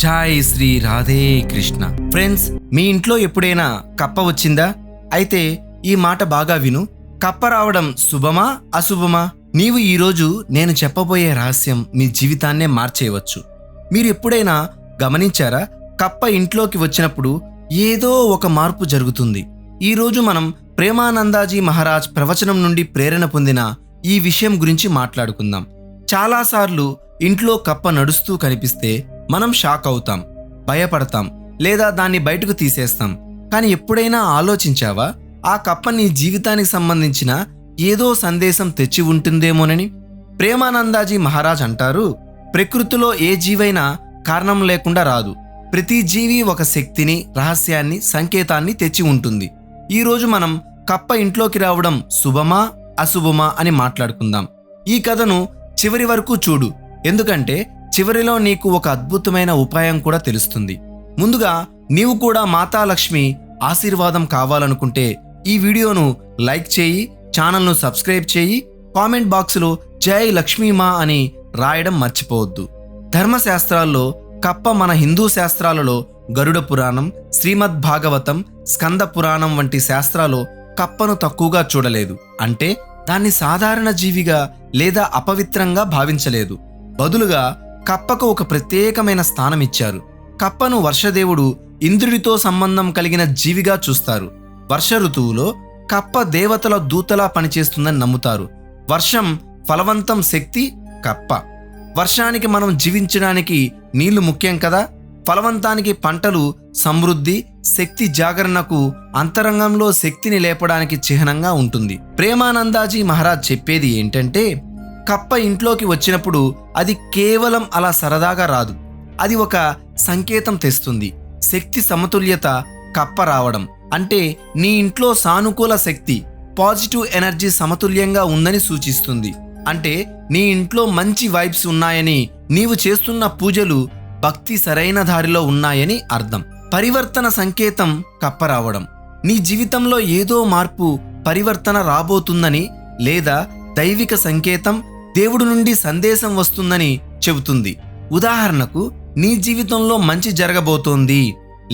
జై శ్రీ రాధే కృష్ణ. ఫ్రెండ్స్, మీ ఇంట్లో ఎప్పుడైనా కప్ప వచ్చిందా? అయితే ఈ మాట బాగా విను. కప్ప రావడం శుభమా అశుభమా? నీవు ఈరోజు నేను చెప్పబోయే రహస్యం మీ జీవితాన్నే మార్చేయవచ్చు. మీరు ఎప్పుడైనా గమనించారా? కప్ప ఇంట్లోకి వచ్చినప్పుడు ఏదో ఒక మార్పు జరుగుతుంది. ఈరోజు మనం ప్రేమానందాజీ మహారాజ్ ప్రవచనం నుండి ప్రేరణ పొందిన ఈ విషయం గురించి మాట్లాడుకుందాం. చాలాసార్లు ఇంట్లో కప్ప నడుస్తూ కనిపిస్తే మనం షాక్ అవుతాం, భయపడతాం, లేదా దాన్ని బయటకు తీసేస్తాం. కానీ ఎప్పుడైనా ఆలోచించావా, ఆ కప్ప నీ జీవితానికి సంబంధించిన ఏదో సందేశం తెచ్చి ఉంటుందేమోనని? ప్రేమానందాజీ మహారాజ్ అంటారు, ప్రకృతిలో ఏ జీవైనా కారణం లేకుండా రాదు. ప్రతి జీవి ఒక శక్తిని, రహస్యాన్ని, సంకేతాన్ని తెచ్చి ఉంటుంది. ఈరోజు మనం కప్ప ఇంట్లోకి రావడం శుభమా అశుభమా అని మాట్లాడుకుందాం. ఈ కథను చివరి వరకు చూడు, ఎందుకంటే చివరిలో నీకు ఒక అద్భుతమైన ఉపాయం కూడా తెలుస్తుంది. ముందుగా నీవు కూడా మాతాలక్ష్మి ఆశీర్వాదం కావాలనుకుంటే ఈ వీడియోను లైక్ చేయి, ఛానల్ను సబ్స్క్రైబ్ చేయి, కామెంట్ బాక్సులో జై లక్ష్మీమా అని రాయడం మర్చిపోవద్దు. ధర్మశాస్త్రాల్లో కప్ప మన హిందూ శాస్త్రాలలో గరుడ పురాణం, శ్రీమద్ భాగవతం, స్కంద పురాణం వంటి శాస్త్రాల్లో కప్పను తక్కువగా చూడలేదు. అంటే దాన్ని సాధారణ జీవిగా లేదా అపవిత్రంగా భావించలేదు. బదులుగా కప్పకు ఒక ప్రత్యేకమైన స్థానం ఇచ్చారు. కప్పను వర్షదేవుడు ఇంద్రుడితో సంబంధం కలిగిన జీవిగా చూస్తారు. వర్ష ఋతువులో కప్ప దేవతల దూతలా పనిచేస్తుందని నమ్ముతారు. వర్షం ఫలవంతం శక్తి కప్ప. వర్షానికి మనం జీవించడానికి నీళ్లు ముఖ్యం కదా. ఫలవంతానికి పంటలు, సమృద్ధి, శక్తి జాగరణకు, అంతరంగంలో శక్తిని లేపడానికి చిహ్నంగా ఉంటుంది. ప్రేమానందాజీ మహారాజ్ చెప్పేది ఏంటంటే, కప్ప ఇంట్లోకి వచ్చినప్పుడు అది కేవలం అలా సరదాగా రాదు. అది ఒక సంకేతం తెస్తుంది. శక్తి సమతుల్యత. కప్ప రావడం అంటే నీ ఇంట్లో సానుకూల శక్తి, పాజిటివ్ ఎనర్జీ సమతుల్యంగా ఉందని సూచిస్తుంది. అంటే నీ ఇంట్లో మంచి వైబ్స్ ఉన్నాయని, నీవు చేస్తున్న పూజలు, భక్తి సరైన దారిలో ఉన్నాయని అర్థం. పరివర్తన సంకేతం కప్ప రావడం. నీ జీవితంలో ఏదో మార్పు, పరివర్తన రాబోతుందని, లేదా దైవిక సంకేతం, దేవుడి నుండి సందేశం వస్తుందని చెబుతుంది. ఉదాహరణకు, నీ జీవితంలో మంచి జరగబోతోంది,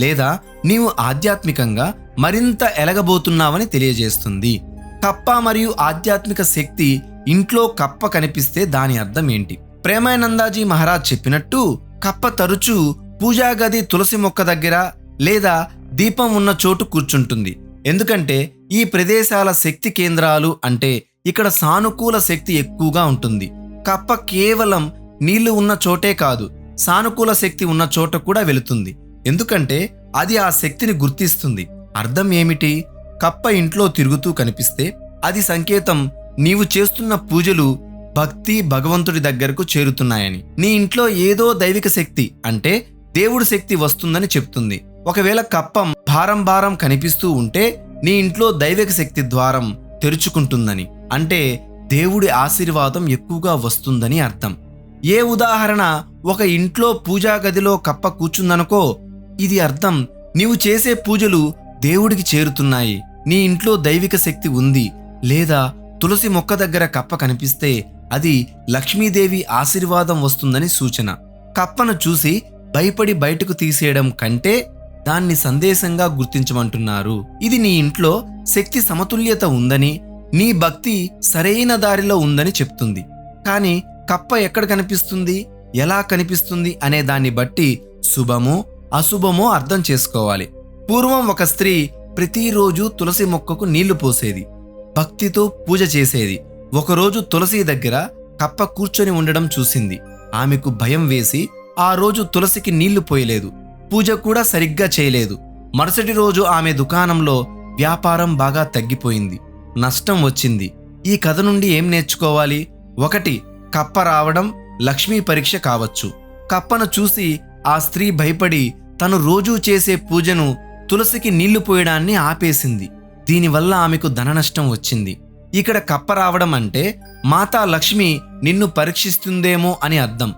లేదా నీవు ఆధ్యాత్మికంగా మరింత ఎలగబోతున్నావని తెలియజేస్తుంది. కప్ప మరియు ఆధ్యాత్మిక శక్తి. ఇంట్లో కప్ప కనిపిస్తే దాని అర్థం ఏంటి? ప్రేమానందాజీ మహారాజ్ చెప్పినట్టు కప్ప తరచూ పూజా గది, తులసి మొక్క దగ్గర లేదా దీపం ఉన్న చోటు కూర్చుంటుంది. ఎందుకంటే ఈ ప్రదేశాల శక్తి కేంద్రాలు. అంటే ఇక్కడ సానుకూల శక్తి ఎక్కువగా ఉంటుంది. కప్ప కేవలం నీళ్లు ఉన్న చోటే కాదు, సానుకూల శక్తి ఉన్న చోట కూడా వెళుతుంది. ఎందుకంటే అది ఆ శక్తిని గుర్తిస్తుంది. అర్థం ఏమిటి? కప్ప ఇంట్లో తిరుగుతూ కనిపిస్తే అది సంకేతం నీవు చేస్తున్న పూజలు, భక్తి భగవంతుడి దగ్గరకు చేరుతున్నాయని. నీ ఇంట్లో ఏదో దైవిక శక్తి, అంటే దేవుడి శక్తి వస్తుందని చెప్తుంది. ఒకవేళ కప్ప భారం కనిపిస్తూ ఉంటే నీ ఇంట్లో దైవిక శక్తి ద్వారం తెరుచుకుంటుందని, అంటే దేవుడి ఆశీర్వాదం ఎక్కువగా వస్తుందని అర్థం. ఏ ఉదాహరణ, ఒక ఇంట్లో పూజా గదిలో కప్ప కూర్చుందనుకో, ఇది అర్థం నీవు చేసే పూజలు దేవుడికి చేరుతున్నాయి, నీ ఇంట్లో దైవిక శక్తి ఉంది. లేదా తులసి మొక్క దగ్గర కప్ప కనిపిస్తే అది లక్ష్మీదేవి ఆశీర్వాదం వస్తుందని సూచన. కప్పను చూసి భయపడి బయటకు తీసేయడం కంటే దాన్ని సందేశంగా గుర్తించమంటున్నారు. ఇది నీ ఇంట్లో శక్తి సమతుల్యత ఉందని, నీ భక్తి సరైన దారిలో ఉందని చెప్తుంది. కానీ కప్ప ఎక్కడ కనిపిస్తుంది, ఎలా కనిపిస్తుంది అనే దాన్ని బట్టి శుభమో అశుభమో అర్థం చేసుకోవాలి. పూర్వం ఒక స్త్రీ ప్రతిరోజు తులసి మొక్కకు నీళ్లు పోసేది, భక్తితో పూజ చేసేది. ఒకరోజు తులసి దగ్గర కప్ప కూర్చొని ఉండడం చూసింది. ఆమెకు భయం వేసి ఆ రోజు తులసికి నీళ్లు పోయలేదు, పూజ కూడా సరిగ్గా చేయలేదు. మరుసటి రోజు ఆమె దుకాణంలో వ్యాపారం బాగా తగ్గిపోయింది, నష్టం వచ్చింది. ఈ కథ నుండి ఏం నేర్చుకోవాలి? 1. కప్ప రావడం లక్ష్మీ పరీక్ష కావచ్చు. కప్పను చూసి ఆ స్త్రీ భయపడి తను రోజూ చేసే పూజను, తులసికి నీళ్లు పోయడాన్ని ఆపేసింది. దీనివల్ల ఆమెకు ధన నష్టం వచ్చింది. ఇక్కడ కప్ప రావడం అంటే మాతా లక్ష్మి నిన్ను పరీక్షిస్తుందేమో అని అర్థం.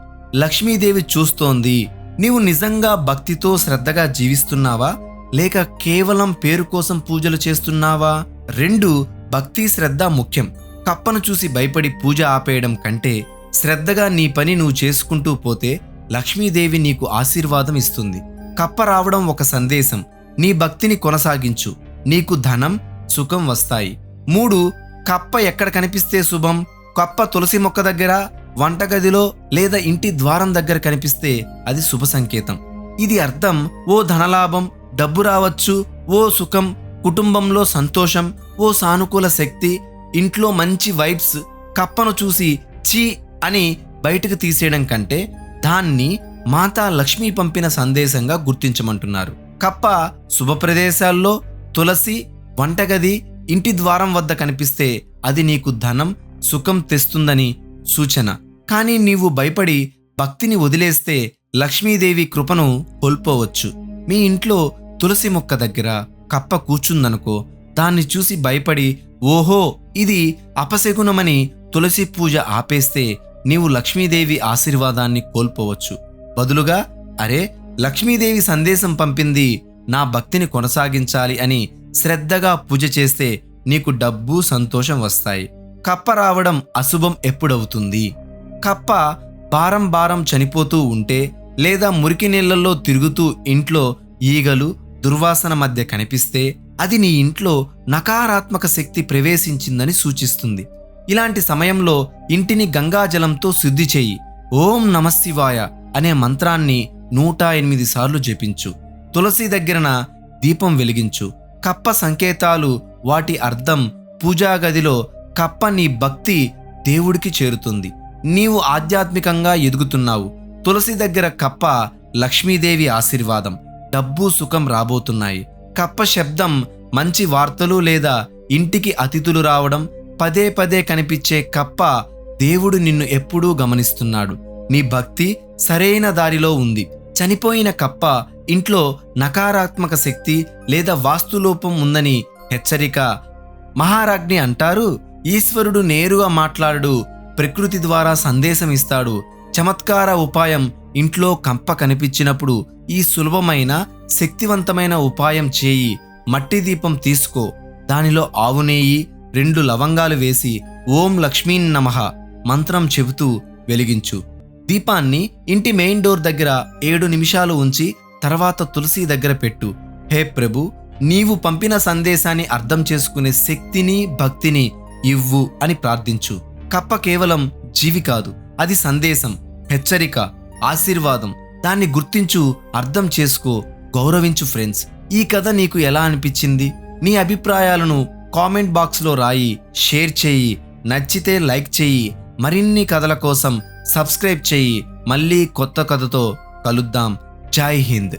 లక్ష్మీదేవి చూస్తోంది, నీవు నిజంగా భక్తితో శ్రద్ధగా జీవిస్తున్నావా, లేక కేవలం పేరు కోసం పూజలు చేస్తున్నావా? 2. భక్తి శ్రద్ధ ముఖ్యం. కప్పను చూసి భయపడి పూజ ఆపేయడం కంటే శ్రద్ధగా నీ పని నువ్వు చేసుకుంటూ పోతే లక్ష్మీదేవి నీకు ఆశీర్వాదం ఇస్తుంది. కప్ప రావడం ఒక సందేశం. నీ భక్తిని కొనసాగించు, నీకు ధనం, సుఖం వస్తాయి. 3. కప్ప ఎక్కడ కనిపిస్తే శుభం? కప్ప తులసి మొక్క దగ్గర, వంటగదిలో లేదా ఇంటి ద్వారం దగ్గర కనిపిస్తే అది శుభ సంకేతం. ఇది అర్థం ఓ ధనలాభం, డబ్బు రావచ్చు, ఓ సుఖం, కుటుంబంలో సంతోషం, ఓ సానుకూల శక్తి, ఇంట్లో మంచి వైబ్స్. కప్పను చూసి చీ అని బయటకు తీసేయడం కంటే దాన్ని మాతా లక్ష్మి పంపిన సందేశంగా గుర్తించమంటున్నారు. కప్ప శుభ ప్రదేశాల్లో, తులసి, వంటగది, ఇంటి ద్వారం వద్ద కనిపిస్తే అది నీకు ధనం, సుఖం తెస్తుందని సూచన. కానీ నీవు భయపడి భక్తిని వదిలేస్తే లక్ష్మీదేవి కృపను కోల్పోవచ్చు. మీ ఇంట్లో తులసి మొక్క దగ్గర కప్ప కూర్చుందనుకో, దాన్ని చూసి భయపడి ఓహో ఇది అపశకునమని తులసి పూజ ఆపేస్తే నీవు లక్ష్మీదేవి ఆశీర్వాదాన్ని కోల్పోవచ్చు. బదులుగా అరే లక్ష్మీదేవి సందేశం పంపింది, నా భక్తిని కొనసాగించాలి అని శ్రద్ధగా పూజ చేస్తే నీకు డబ్బు, సంతోషం వస్తాయి. కప్ప రావడం అశుభం ఎప్పుడవుతుంది? కప్ప భారం చనిపోతూ ఉంటే లేదా మురికి నీళ్లలో తిరుగుతూ ఇంట్లో ఈగలు, దుర్వాసన మధ్య కనిపిస్తే అది నీ ఇంట్లో నకారాత్మక శక్తి ప్రవేశించిందని సూచిస్తుంది. ఇలాంటి సమయంలో ఇంటిని గంగాజలంతో శుద్ధి చేయి. ఓం నమఃశివాయ అనే మంత్రాన్ని 108 సార్లు జపించు. తులసి దగ్గరన దీపం వెలిగించు. కప్ప సంకేతాలు, వాటి అర్థం పూజా గదిలో కప్ప నీ భక్తి దేవుడికి చేరుతుంది. నీవు ఆధ్యాత్మికంగా ఎదుగుతున్నావు. తులసి దగ్గర కప్ప లక్ష్మీదేవి ఆశీర్వాదం, డబ్బు, సుఖం రాబోతున్నాయి. కప్ప శబ్దం మంచి వార్తలు లేదా ఇంటికి అతిథులు రావడం. పదే పదే కనిపించే కప్ప దేవుడు నిన్ను ఎప్పుడూ గమనిస్తున్నాడు. నీ భక్తి సరైన దారిలో ఉంది. చనిపోయిన కప్ప ఇంట్లో నకారాత్మక శక్తి లేదా వాస్తులోపం ఉందని హెచ్చరిక. మహారాజ్ఞి అంటారు, ఈశ్వరుడు నేరుగా మాట్లాడు, ప్రకృతి ద్వారా సందేశం ఇస్తాడు. చమత్కార ఉపాయం: ఇంట్లో కప్ప కనిపించినప్పుడు ఈ సులభమైన శక్తివంతమైన ఉపాయం చేయి. మట్టి దీపం తీసుకో, దానిలో ఆవు నెయ్యి, 2 లవంగాలు వేసి ఓం లక్ష్మీన్ నమః మంత్రం చెబుతూ వెలిగించు. దీపాన్ని ఇంటి మెయిన్ డోర్ దగ్గర 7 నిమిషాలు ఉంచి తర్వాత తులసి దగ్గర పెట్టు. హే ప్రభు, నీవు పంపిన సందేశాన్ని అర్థం చేసుకునే శక్తిని, భక్తిని ఇవ్వు అని ప్రార్థించు. కప్ప కేవలం జీవి కాదు, అది సందేశం, హెచ్చరిక, ఆశీర్వాదం. దాన్ని గుర్తించు, అర్థం చేసుకో, గౌరవించు. ఫ్రెండ్స్, ఈ కథ నీకు ఎలా అనిపించింది? నీ అభిప్రాయాలను కామెంట్ బాక్స్లో రాయి, షేర్ చేయి. నచ్చితే లైక్ చేయి. మరిన్ని కథల కోసం సబ్స్క్రైబ్ చేయి. మళ్ళీ కొత్త కథతో కలుద్దాం. జై హింద్.